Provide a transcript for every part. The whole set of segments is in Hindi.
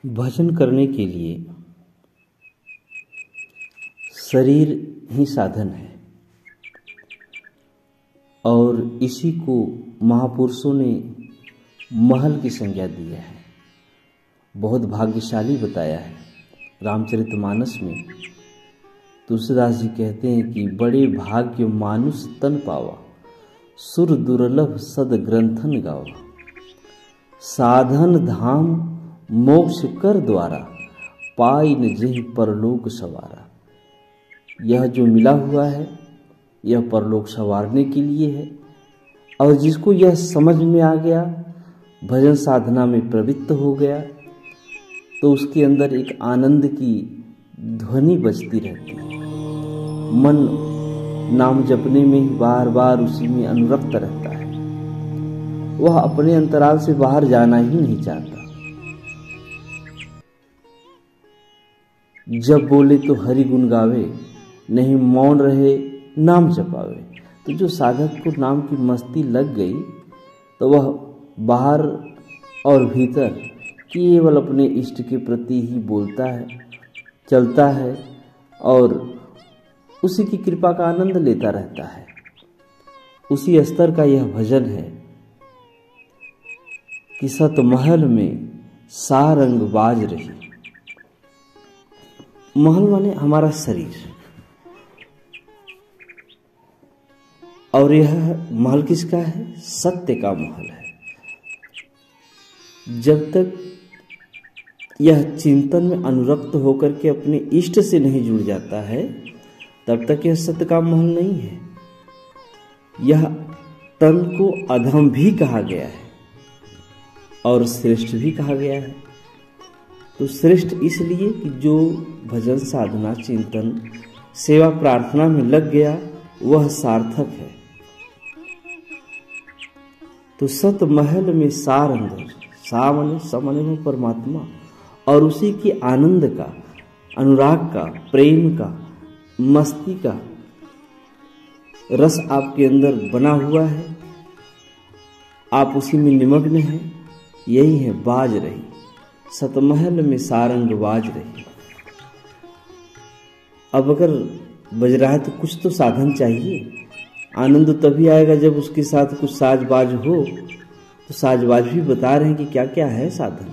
भजन करने के लिए शरीर ही साधन है और इसी को महापुरुषों ने महल की संज्ञा दी है। बहुत भाग्यशाली बताया है। रामचरितमानस में तुलसीदास जी कहते हैं कि बड़े भाग्य मानुष तन पावा, सुर दुर्लभ सद ग्रंथन गावा, साधन धाम मोक्ष कर द्वारा, पाई न जेहि परलोक सवारा। यह जो मिला हुआ है यह परलोक संवारने के लिए है और जिसको यह समझ में आ गया, भजन साधना में प्रवृत्त हो गया, तो उसके अंदर एक आनंद की ध्वनि बजती रहती है। मन नाम जपने में ही बार बार उसी में अनुरक्त रहता है। वह अपने अंतराल से बाहर जाना ही नहीं चाहता। जब बोले तो हरि गुण गावे, नहीं मौन रहे नाम जपावे। तो जो साधक को नाम की मस्ती लग गई तो वह बाहर और भीतर केवल अपने इष्ट के प्रति ही बोलता है, चलता है और उसी की कृपा का आनंद लेता रहता है। उसी स्तर का यह भजन है कि सत महल में सारंग बाज रही। महल माने हमारा शरीर, और यह महल किसका है? सत्य का महल है। जब तक यह चिंतन में अनुरक्त होकर के अपने इष्ट से नहीं जुड़ जाता है तब तक यह सत्य का महल नहीं है। यह तन को अधम भी कहा गया है और श्रेष्ठ भी कहा गया है। तो श्रेष्ठ इसलिए कि जो भजन साधना चिंतन सेवा प्रार्थना में लग गया वह सार्थक है। तो सत महल में सार अंदर, सामने समने में परमात्मा और उसी के आनंद का, अनुराग का, प्रेम का, मस्ती का रस आपके अंदर बना हुआ है। आप उसी में निमग्न हैं। यही है बाज रही, सतमहल में सारंग बाज रही। अब अगर बज रहा है तो कुछ तो साधन चाहिए। आनंद तभी आएगा जब उसके साथ कुछ साजबाज हो। तो साजबाज भी बता रहे हैं कि क्या क्या है साधन।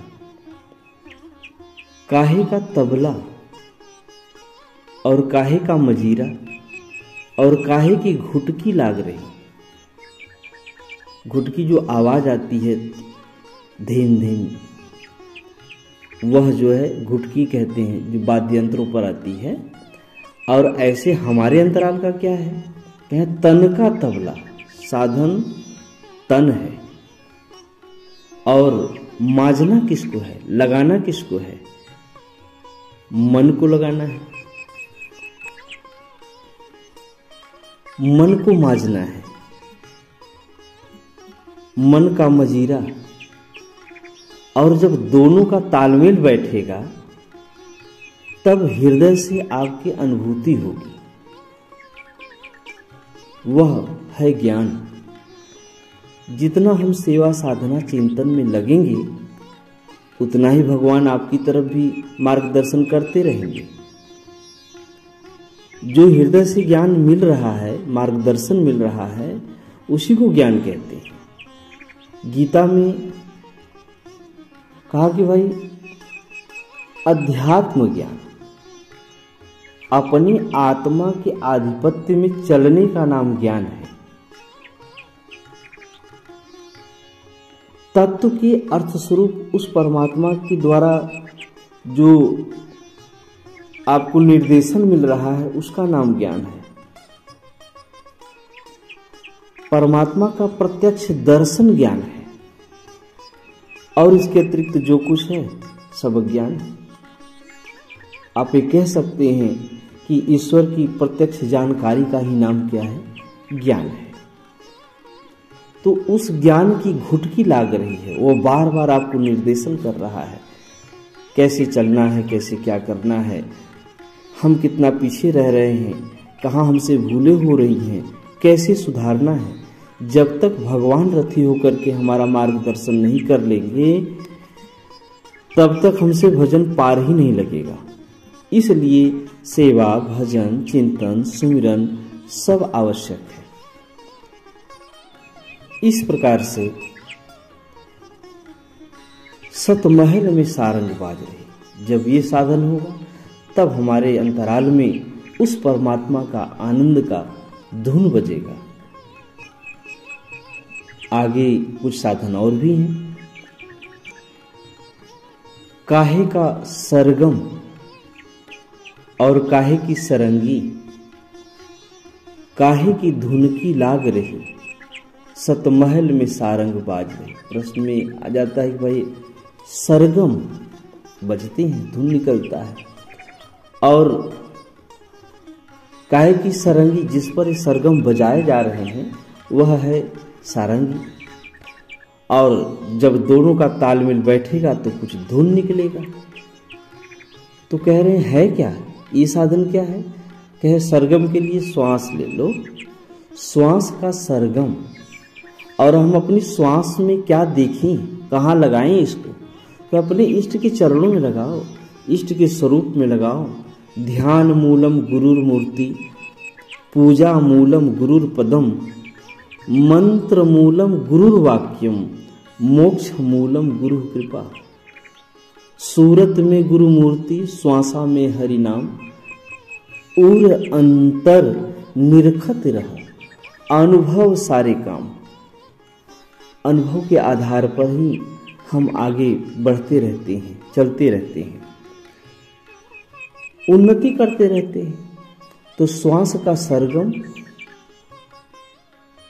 काहे का तबला और काहे का मजीरा और काहे की घुटकी लाग रही। घुटकी जो आवाज आती है धीम धीम, वह जो है घुटकी कहते हैं, जो वाद्य यंत्रों पर आती है। और ऐसे हमारे अंतराल का क्या है? कहें तन का तबला, साधन तन है। और माजना किसको है? लगाना किसको है? मन को लगाना है, मन को माजना है। मन का मजीरा। और जब दोनों का तालमेल बैठेगा तब हृदय से आपकी अनुभूति होगी। वह है ज्ञान। जितना हम सेवा साधना चिंतन में लगेंगे उतना ही भगवान आपकी तरफ भी मार्गदर्शन करते रहेंगे। जो हृदय से ज्ञान मिल रहा है, मार्गदर्शन मिल रहा है, उसी को ज्ञान कहते हैं। गीता में कहा कि भाई अध्यात्म ज्ञान, अपनी आत्मा के आधिपत्य में चलने का नाम ज्ञान है। तत्व के अर्थ स्वरूप उस परमात्मा के द्वारा जो आपको निर्देशन मिल रहा है उसका नाम ज्ञान है। परमात्मा का प्रत्यक्ष दर्शन ज्ञान है और इसके अतिरिक्त जो कुछ है सब ज्ञान है। आप ये कह सकते हैं कि ईश्वर की प्रत्यक्ष जानकारी का ही नाम क्या है? ज्ञान है। तो उस ज्ञान की घुटकी लाग रही है। वो बार बार आपको निर्देशन कर रहा है, कैसे चलना है, कैसे क्या करना है, हम कितना पीछे रह रहे हैं, कहाँ हमसे भूलें हो रही हैं, कैसे सुधारना है। जब तक भगवान रथी होकर के हमारा मार्गदर्शन नहीं कर लेंगे तब तक हमसे भजन पार ही नहीं लगेगा। इसलिए सेवा, भजन, चिंतन, सुमिरन सब आवश्यक है। इस प्रकार से सतमहल में सारंग बाज रही। जब ये साधन होगा तब हमारे अंतराल में उस परमात्मा का आनंद का धुन बजेगा। आगे कुछ साधन और भी हैं। काहे का सरगम और काहे की सरंगी, काहे की धुन की लाग रही, सतमहल में सारंग बाज रही। प्रश्न में आ जाता है कि भाई सरगम बजते हैं, धुन निकलता है, और काहे की सरंगी, जिस पर सरगम बजाए जा रहे हैं वह है सारंगी। और जब दोनों का तालमेल बैठेगा तो कुछ धुन निकलेगा। तो कह रहे हैं है क्या ये साधन, क्या है? कहे सरगम के लिए श्वास ले लो, श्वास का सरगम। और हम अपनी श्वास में क्या देखें, कहाँ लगाएं इसको? तो अपने इष्ट के चरणों में लगाओ, इष्ट के स्वरूप में लगाओ। ध्यान मूलम गुरुर मूर्ति, पूजा मूलम गुरुर पदम, मंत्र मूलम गुरुर वाक्यम, मोक्ष मूलम गुरु कृपा। सूरत में गुरु मूर्ति, श्वासा में हरि नाम, उर अंतर निरखत रहो, अनुभव सारे काम। अनुभव के आधार पर ही हम आगे बढ़ते रहते हैं, चलते रहते हैं, उन्नति करते रहते हैं। तो श्वास का सरगम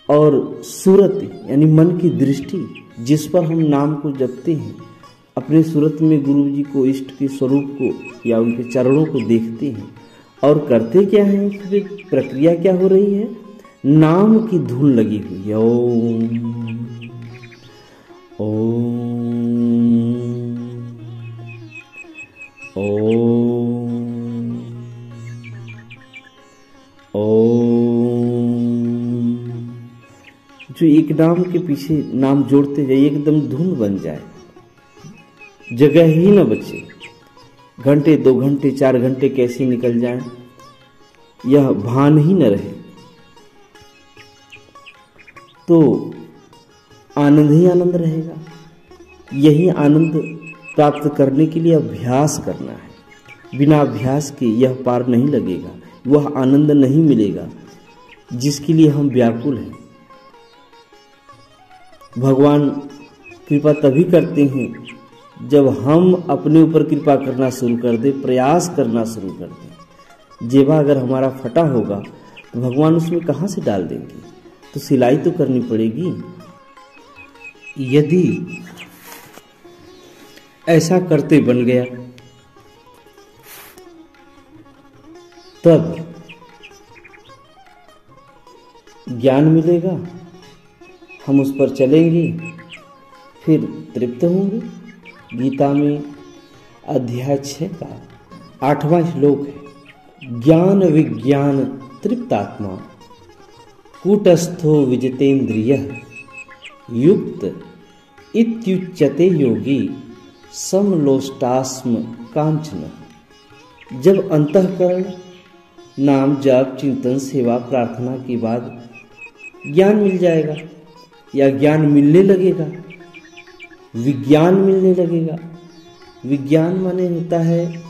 और सूरत यानी मन की दृष्टि, जिस पर हम नाम को जपते हैं, अपने सूरत में गुरु जी को, इष्ट के स्वरूप को या उनके चरणों को देखते हैं। और करते क्या है, फिर प्रक्रिया क्या हो रही है? नाम की धुन लगी हुई है। ओम ओम ओम ओम। जो एक नाम के पीछे नाम जोड़ते जाइए, एकदम धुन बन जाए, जगह ही न बचे। घंटे, 2 घंटे, 4 घंटे कैसे निकल जाएं, यह भान ही न रहे। तो आनंद ही आनंद रहेगा। यही आनंद प्राप्त करने के लिए अभ्यास करना है। बिना अभ्यास के यह पार नहीं लगेगा, वह आनंद नहीं मिलेगा जिसके लिए हम व्याकुल हैं। भगवान कृपा तभी करते हैं जब हम अपने ऊपर कृपा करना शुरू कर दें, प्रयास करना शुरू कर दें। जेबा अगर हमारा फटा होगा तो भगवान उसमें कहाँ से डाल देंगे? तो सिलाई तो करनी पड़ेगी। यदि ऐसा करते बन गया तब ज्ञान मिलेगा, हम उस पर चलेंगे, फिर तृप्त होंगे। गीता में अध्याय 6 का 8वां श्लोक है, ज्ञान विज्ञान तृप्तात्मा कूटस्थो विजितेन्द्रियः युक्त इत्युच्यते योगी समलोष्टास्म कांचन। जब अंतःकरण नाम जप, चिंतन, सेवा, प्रार्थना के बाद ज्ञान मिल जाएगा या ज्ञान मिलने लगेगा, विज्ञान मिलने लगेगा। विज्ञान माने होता है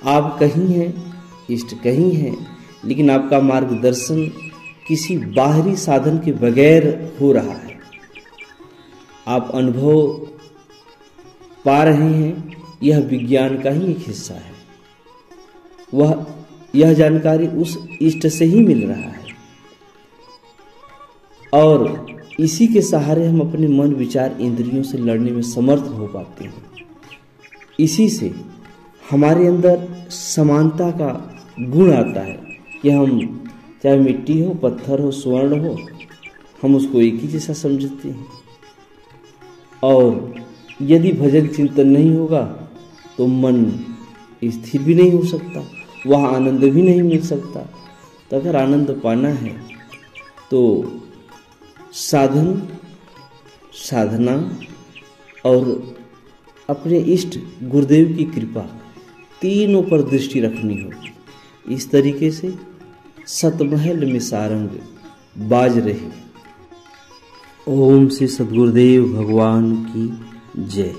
आप कहीं हैं, इष्ट कहीं हैं, लेकिन आपका मार्गदर्शन किसी बाहरी साधन के बगैर हो रहा है। आप अनुभव पा रहे हैं, यह विज्ञान का ही एक हिस्सा है। यह जानकारी उस इष्ट से ही मिल रहा है और इसी के सहारे हम अपने मन, विचार, इंद्रियों से लड़ने में समर्थ हो पाते हैं। इसी से हमारे अंदर समानता का गुण आता है कि हम चाहे मिट्टी हो, पत्थर हो, स्वर्ण हो, हम उसको एक ही जैसा समझते हैं। और यदि भजन चिंतन नहीं होगा तो मन स्थिर भी नहीं हो सकता, वह आनंद भी नहीं मिल सकता। तो अगर आनंद पाना है तो साधन, साधना और अपने इष्ट गुरुदेव की कृपा तीनों पर दृष्टि रखनी हो। इस तरीके से सतमहल में सारंग बाज रही। ओम श्री सद्गुरुदेव भगवान की जय।